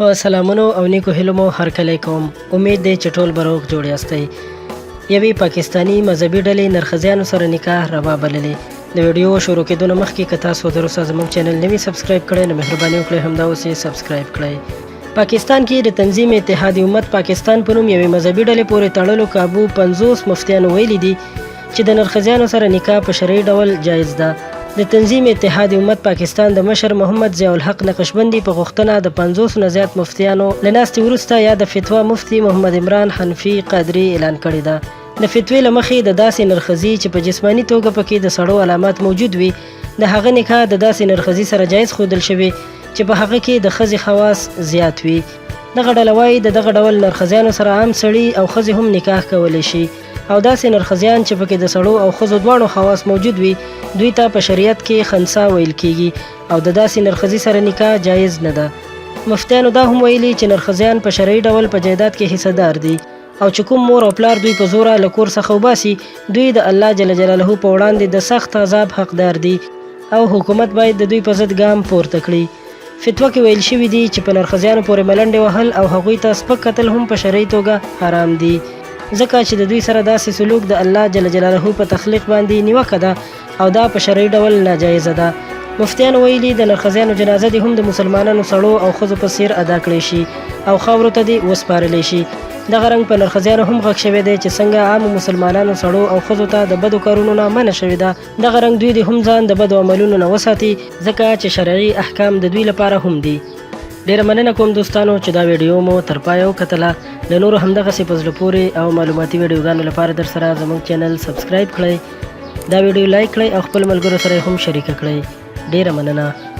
په سلامونو او نیکو هیلو مو هرکلی کوم. امید دی چې ټول به روغ جوړ یاستئ. یوې پاکستاني مذهبي ډلې نرښځیانو سره نکاح روا بللې. د ویډیو شروع کېدو نه مخکې که تاسو تر اوسه زموږ چینل نه وي سبسکرایب کړی نو مهرباني وکړئ همدا اوس یې سبسکرایب کړئ. پاکستان کې د تنظیم اتحاد امت پاکستان په نوم یوې مذهبي ډلې پورې تړلو کابو 50 مفتیانو ویلي دي چې د نرښځیانو سره نکاح په شرعي ډول جایز ده. د تنظیم اتحاد امت پاکستان د مشر محمد ضیاء الحق نقشبندي په غوښتنه د 50 نه زیات مفتیانو له ناستې وروسته یا د فتوا مفتي محمد عمران حنفي قادري اعلان کړې ده. د فتوی له مخې د داسې نرښځي چې په جسماني توګه پکې د سړو علامات موجود وي د هغه نکاح د داسې نرښځي سره جایز ښودل شوی چې په هغه کې د ښځې خواص زیات وي. دغه ډله وایي د دغه ډول نرښځیانو سره عام سړي او ښځې هم نکاح کولی شي او داسې نرښځیان چې پکې د سړو او ښځو دواړو خواص موجود وي دوی ته په شریعت کې خنثی ویل کیږي او د داسې نرښځي سره نکاح جایز نه ده. مفتیانو دا هم ویلي چې نرښځیان په شرعي ډول په جایداد کې حصه دار دي او چې کوم مور او پلار دوی په زوره له کور څخه وباسي دوی د الله جل جلاله په وړاندې د سخت عذاب حقدار دي او حکومت باید د دوی په ضد ګام پورته کړي. فتوا کې ویل شوي دي چې په نرښځیانو پورې ملنډې وهل او هغوی ته سپک کتل هم په شرعي توګه حرام دي ځکه چې د دوی سره داسې سلوک د الله جل جلاله په تخلیق باندې نیوکه ده او دا په شرعي ډول ناجایزه ده. مفتیانو ویلي د نرښځیانو جنازه دې هم د مسلمانانو سړو او ښځو په څیر ادا کړی شي او خاورو ته دې وسپارلی شي. دغه رنګ په نرښځیانو هم غږ شوی دی چې څنګه عامو مسلمانانو سړو او ښځو ته د بدو کارونو نه منع شوې ده دغه رنګ دوی دې هم ځان د بدو عملونو نه وساتي ځکه چې شرعي احکام د دوی لپاره هم دي. ډیره مننه کوم دوستانو چې دا ویډیو مو تر پایه وکتله. له نورو همدغسې په زړه پورې او معلوماتي ویډیوګانو لپاره در سره زموږ چینل سبسکرایب کړئ. دا ویډیو لایک کړئ او خپل ملګرو سره هم شریکه کړئ. ډیره مننه.